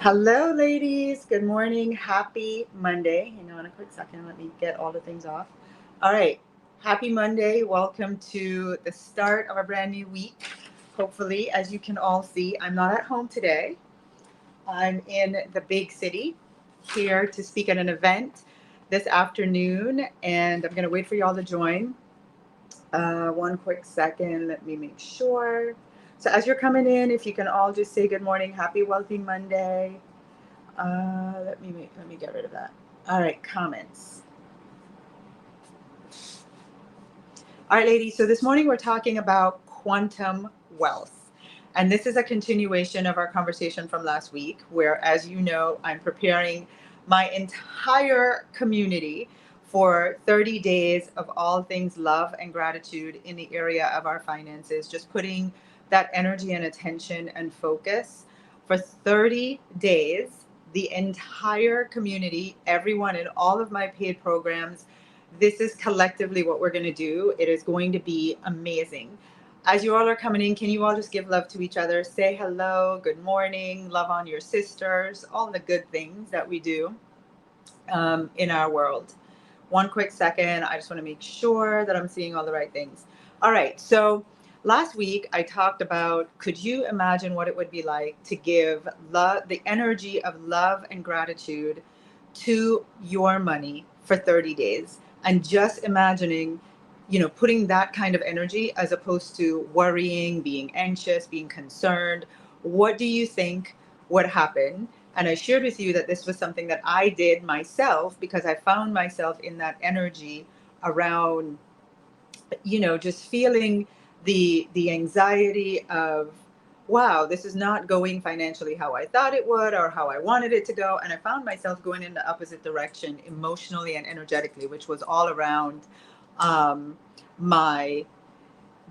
Hello, ladies. Good morning. Happy Monday. Hang on a quick second. Let me get all the things off. All right. Happy Monday. Welcome to the start of a brand new week. Hopefully, as you can all see, I'm not at home today. I'm in the big city here to speak at an event this afternoon, and I'm going to wait for y'all to join. One quick second. Let me make sure. So, as you're coming in, if you can all just say good morning, happy wealthy Monday. Let me get rid of that. All right, comments. All right, ladies. So this morning we're talking about quantum wealth. And this is a continuation of our conversation from last week, where, as you know, I'm preparing my entire community for 30 days of all things love and gratitude in the area of our finances, just putting that energy and attention and focus for 30 days. The entire community, everyone in all of my paid programs, this is collectively what we're going to do. It is going to be amazing. As you all are coming in, can you all just give love to each other? Say hello, good morning, love on your sisters, all the good things that we do in our world. One quick second. I just want to make sure that I'm seeing all the right things. All right. So last week I talked about, could you imagine what it would be like to give love, the energy of love and gratitude to your money for 30 days? And just imagining, putting that kind of energy as opposed to worrying, being anxious, being concerned. What do you think would happen? And I shared with you that this was something that I did myself because I found myself in that energy around, just feeling the anxiety of, wow, this is not going financially how I thought it would or how I wanted it to go. And I found myself going in the opposite direction emotionally and energetically, which was all around my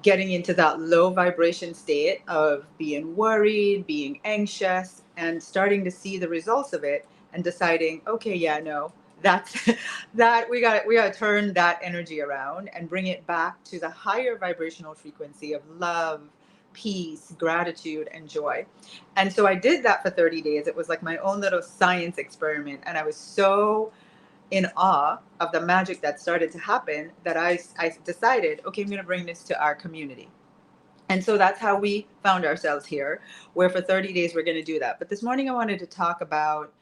getting into that low vibration state of being worried, being anxious, and starting to see the results of it and deciding, okay, yeah, no, that's that we got to turn that energy around and bring it back to the higher vibrational frequency of love, peace, gratitude, and joy. And so I did that for 30 days. It was like my own little science experiment, and I was so in awe of the magic that started to happen that I decided, okay, I'm going to bring this to our community. And so that's how we found ourselves here, where for 30 days we're going to do that. But this morning I wanted to talk about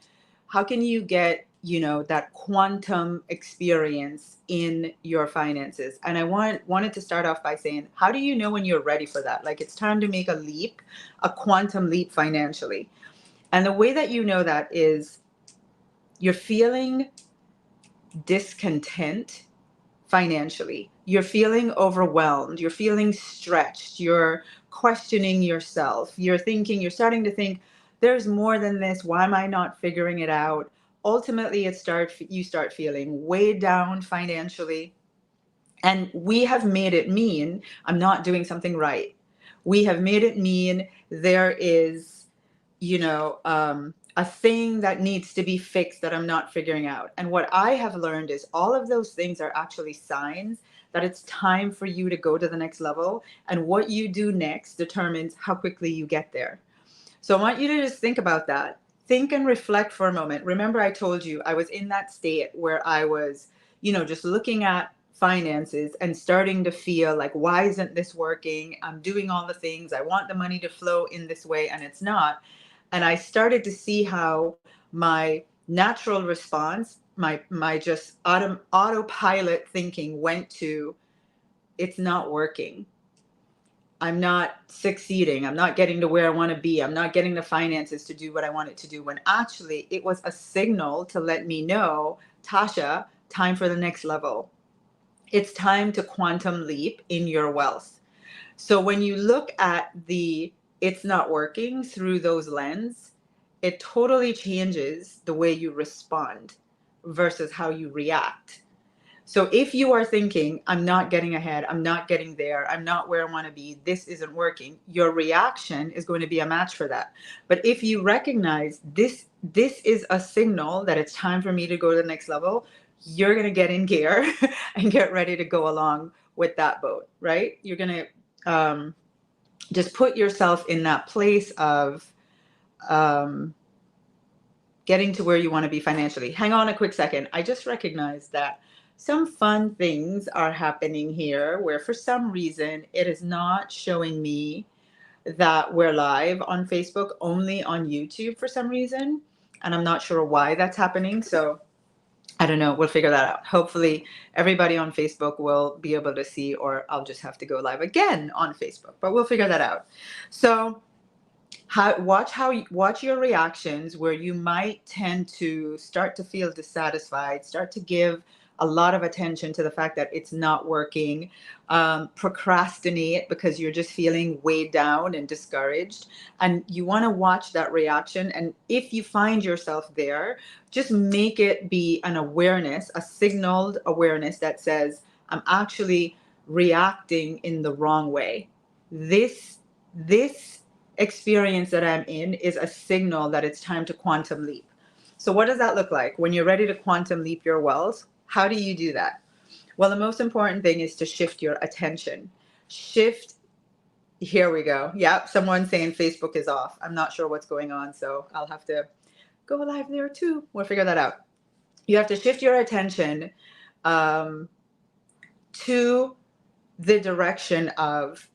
how can you get, that quantum experience in your finances. And I wanted to start off by saying, how do you know when you're ready for that? Like, it's time to make a leap, a quantum leap financially. And the way that you know that is you're feeling discontent financially. You're feeling overwhelmed. You're feeling stretched. You're questioning yourself. You're starting to think, there's more than this. Why am I not figuring it out? Ultimately, you start feeling weighed down financially. And we have made it mean I'm not doing something right. We have made it mean there is, a thing that needs to be fixed that I'm not figuring out. And what I have learned is all of those things are actually signs that it's time for you to go to the next level. And what you do next determines how quickly you get there. So I want you to just think about that. Think and reflect for a moment. Remember, I told you I was in that state where I was, just looking at finances and starting to feel like, why isn't this working? I'm doing all the things. I want the money to flow in this way, and it's not. And I started to see how my natural response, my just autopilot thinking went to, it's not working. I'm not succeeding. I'm not getting to where I want to be. I'm not getting the finances to do what I want it to do. When actually it was a signal to let me know, Tasha, time for the next level. It's time to quantum leap in your wealth. So when you look at the it's not working through those lens, it totally changes the way you respond versus how you react. So if you are thinking, I'm not getting ahead, I'm not getting there, I'm not where I want to be, this isn't working, your reaction is going to be a match for that. But if you recognize this is a signal that it's time for me to go to the next level, you're going to get in gear and get ready to go along with that boat, right? You're going to just put yourself in that place of getting to where you want to be financially. Hang on a quick second. I just recognized that some fun things are happening here where for some reason it is not showing me that we're live on Facebook, only on YouTube for some reason. And I'm not sure why that's happening. So I don't know. We'll figure that out. Hopefully, everybody on Facebook will be able to see, or I'll just have to go live again on Facebook. But we'll figure that out. So, watch your reactions where you might tend to start to feel dissatisfied, start to give a lot of attention to the fact that it's not working, procrastinate because you're just feeling weighed down and discouraged, and you want to watch that reaction. And if you find yourself there, just make it be an awareness, a signaled awareness that says, I'm actually reacting in the wrong way. This experience that I'm in is a signal that it's time to quantum leap. So what does that look like? When you're ready to quantum leap your wealth, how do you do that? Well, the most important thing is to shift your attention. Here we go. Yep, someone saying Facebook is off. I'm not sure what's going on, so I'll have to go live there too. We'll figure that out. You have to shift your attention to the direction of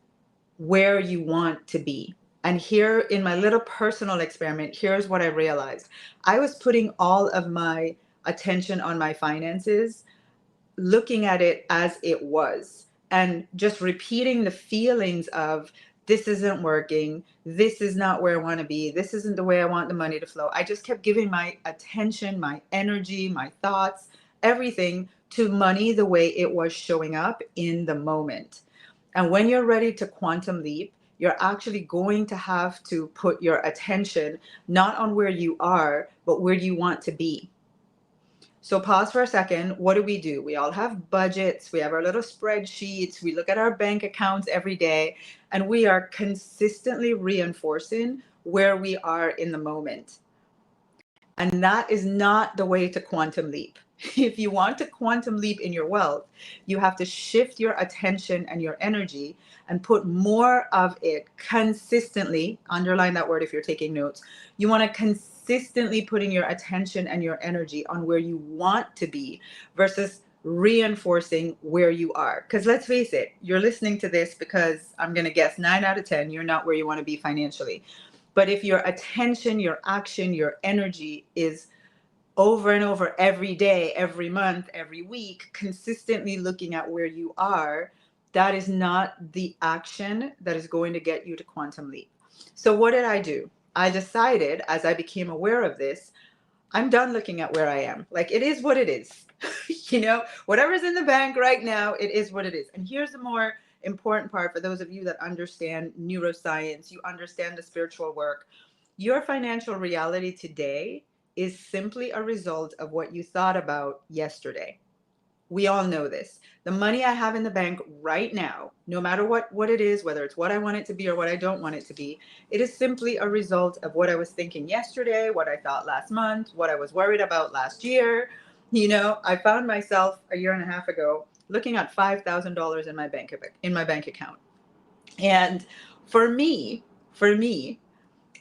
where you want to be. And here in my little personal experiment, here's what I realized. I was putting all of my attention on my finances, looking at it as it was, and just repeating the feelings of, this isn't working, this is not where I want to be, this isn't the way I want the money to flow. I just kept giving my attention, my energy, my thoughts, everything to money the way it was showing up in the moment. And when you're ready to quantum leap, you're actually going to have to put your attention not on where you are, but where you want to be. So pause for a second. What do? We all have budgets. We have our little spreadsheets. We look at our bank accounts every day, and we are consistently reinforcing where we are in the moment. And that is not the way to quantum leap. If you want to quantum leap in your wealth, you have to shift your attention and your energy and put more of it consistently. Underline that word if you're taking notes. You want to consistently putting your attention and your energy on where you want to be versus reinforcing where you are. Because let's face it, you're listening to this because I'm going to guess 9 out of 10, you're not where you want to be financially. But if your attention, your action, your energy is over and over every day, every month, every week, consistently looking at where you are, that is not the action that is going to get you to quantum leap. So what did I do? I decided, as I became aware of this, I'm done looking at where I am. Like, it is what it is. Whatever's in the bank right now, it is what it is. And here's the more important part for those of you that understand neuroscience, you understand the spiritual work. Your financial reality today is simply a result of what you thought about yesterday. We all know this. The money I have in the bank right now, no matter what it is, whether it's what I want it to be or what I don't want it to be, it is simply a result of what I was thinking yesterday, what I thought last month, what I was worried about last year. I found myself a year and a half ago looking at $5,000 in my bank account. And for me,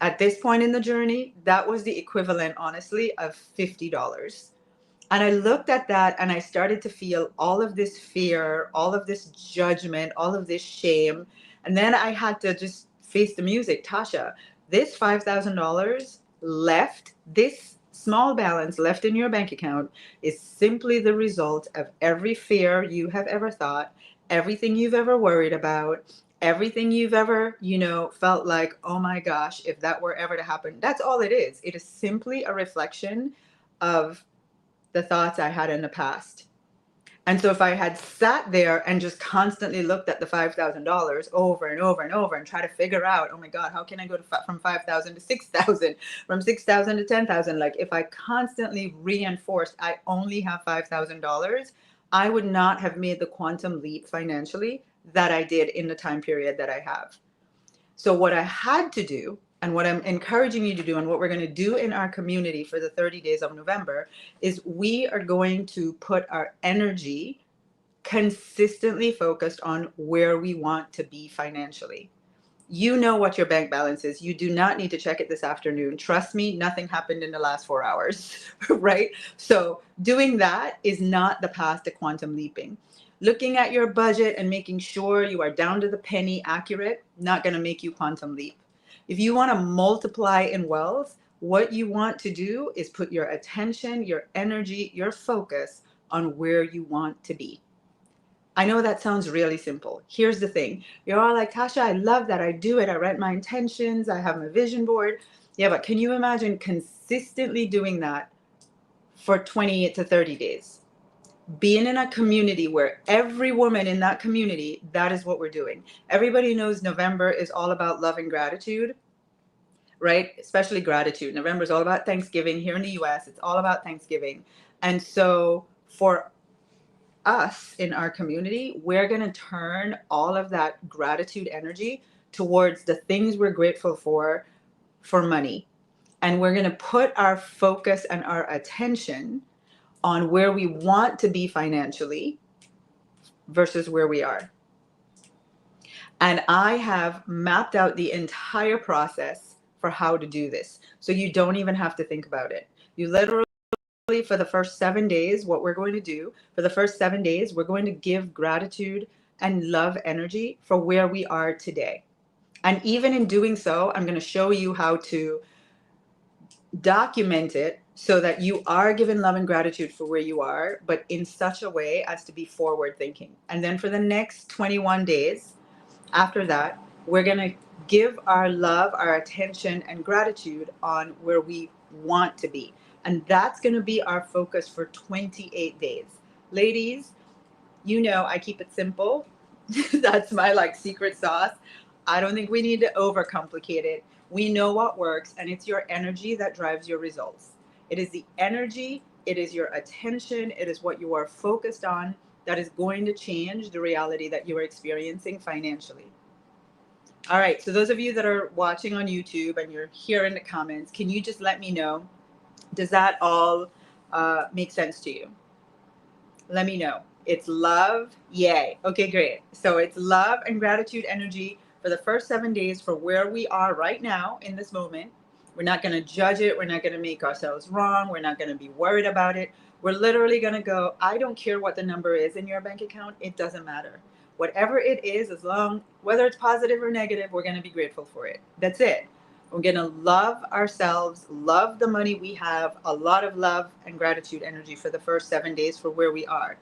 at this point in the journey, that was the equivalent, honestly, of $50. And I looked at that and I started to feel all of this fear, all of this judgment, all of this shame. And then I had to just face the music. Tasha, this $5,000 left, this small balance left in your bank account is simply the result of every fear you have ever thought, everything you've ever worried about, everything you've ever, felt like, oh my gosh, if that were ever to happen. That's all it is. It is simply a reflection of the thoughts I had in the past. And so if I had sat there and just constantly looked at the $5,000 over and over and over and try to figure out, oh my God, how can I go from 5,000 to 6,000, from 6,000 to 10,000? Like, if I constantly reinforced I only have $5,000, I would not have made the quantum leap financially that I did in the time period that I have. So what I had to do, and what I'm encouraging you to do, and what we're going to do in our community for the 30 days of November, is we are going to put our energy consistently focused on where we want to be financially. You know what your bank balance is. You do not need to check it this afternoon. Trust me, nothing happened in the last 4 hours, right? So doing that is not the path to quantum leaping. Looking at your budget and making sure you are down to the penny accurate, not going to make you quantum leap. If you want to multiply in wealth, what you want to do is put your attention, your energy, your focus on where you want to be. I know that sounds really simple. Here's the thing. You're all like, Tasha, I love that. I do it. I write my intentions. I have my vision board. Yeah, but can you imagine consistently doing that for 20 to 30 days? Being in a community where every woman in that community, that is what we're doing. Everybody knows November is all about love and gratitude, right? Especially gratitude. November is all about Thanksgiving. Here in the US, it's all about Thanksgiving. And so for us in our community, we're going to turn all of that gratitude energy towards the things we're grateful for money. And we're going to put our focus and our attention on where we want to be financially versus where we are. And I have mapped out the entire process for how to do this. So you don't even have to think about it. You literally, for the first 7 days, what we're going to do for the first 7 days, we're going to give gratitude and love energy for where we are today. And even in doing so, I'm going to show you how to document it so that you are given love and gratitude for where you are, but in such a way as to be forward thinking. And then for the next 21 days after that, we're going to give our love, our attention, and gratitude on where we want to be. And that's going to be our focus for 28 days. Ladies, you know I keep it simple. That's my secret sauce. I don't think we need to overcomplicate it. We know what works, and it's your energy that drives your results. It is the energy, it is your attention, it is what you are focused on that is going to change the reality that you are experiencing financially. All right, so those of you that are watching on YouTube and you're here in the comments, can you just let me know, does that all make sense to you? Let me know. It's love. Yay. Okay, great. So it's love and gratitude energy for the first 7 days for where we are right now in this moment. We're not going to judge it. We're not going to make ourselves wrong. We're not going to be worried about it. We're literally going to go, I don't care what the number is in your bank account. It doesn't matter. Whatever it is, as long, whether it's positive or negative, we're going to be grateful for it. That's it. We're going to love ourselves, love the money we have, a lot of love and gratitude energy for the first 7 days for where we are.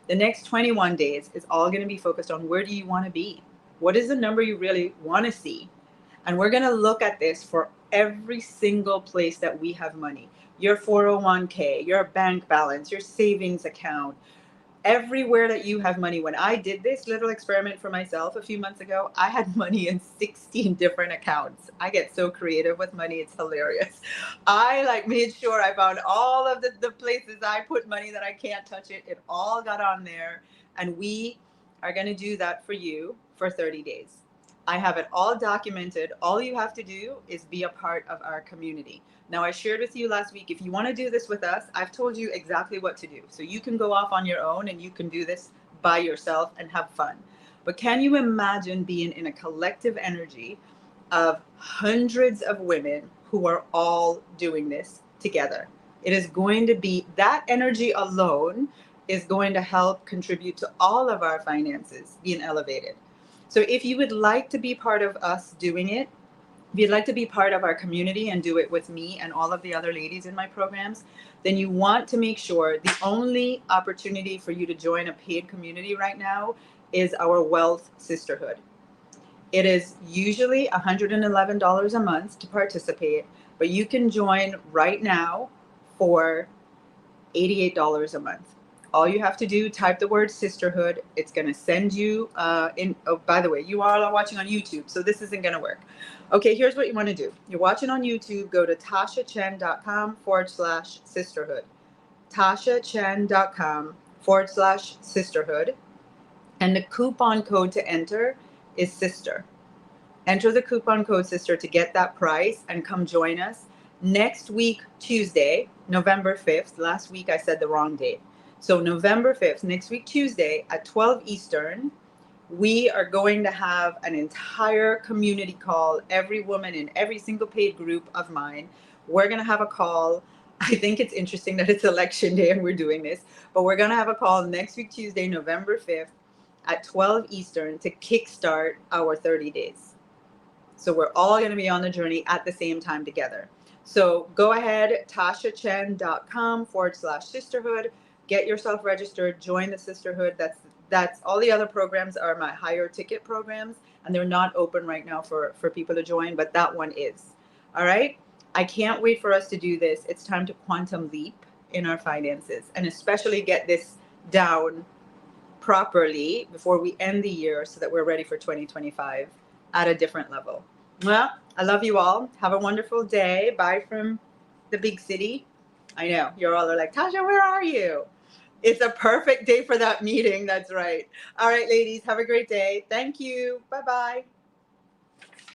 The next 21 days is all going to be focused on where do you want to be? What is the number you really want to see? And we're going to look at this for every single place that we have money. Your 401k, your bank balance, your savings account, everywhere that you have money. When I did this little experiment for myself a few months ago, I had money in 16 different accounts. I get so creative with money. It's hilarious. I made sure I found all of the places I put money that I can't touch it. It all got on there. And we are going to do that for you for 30 days. I have it all documented. All you have to do is be a part of our community. Now, I shared with you last week, if you want to do this with us, I've told you exactly what to do. So you can go off on your own and you can do this by yourself and have fun. But can you imagine being in a collective energy of hundreds of women who are all doing this together? It is going to be, that energy alone is going to help contribute to all of our finances being elevated. So if you would like to be part of us doing it, if you'd like to be part of our community and do it with me and all of the other ladies in my programs, then you want to make sure the only opportunity for you to join a paid community right now is our Wealth Sisterhood. It is usually $111 a month to participate, but you can join right now for $88 a month. All you have to do, type the word sisterhood. It's going to send you in. Oh, by the way, you all are watching on YouTube, so this isn't going to work. Okay, here's what you want to do. You're watching on YouTube. Go to tashachen.com/sisterhood. tashachen.com/sisterhood. And the coupon code to enter is sister. Enter the coupon code sister to get that price and come join us next week, Tuesday, November 5th. Last week I said the wrong date. So November 5th, next week, Tuesday at 12 Eastern, We are going to have an entire community call, every woman in every single paid group of mine. We're going to have a call. I think it's interesting that it's election day and we're doing this, but we're going to have a call next week, Tuesday, November 5th at 12 Eastern to kickstart our 30 days. So we're all going to be on the journey at the same time together. So go ahead, tashachen.com/sisterhood. Get yourself registered, join the sisterhood. That's all. The other programs are my higher ticket programs, and they're not open right now for people to join, but that one is. All right. I can't wait for us to do this. It's time to quantum leap in our finances, and especially get this down properly before we end the year so that we're ready for 2025 at a different level. Well, I love you all. Have a wonderful day. Bye from the big city. I know you're all like, Tasha, where are you? It's a perfect day for that meeting. That's right. All right, ladies, have a great day. Thank you. Bye bye.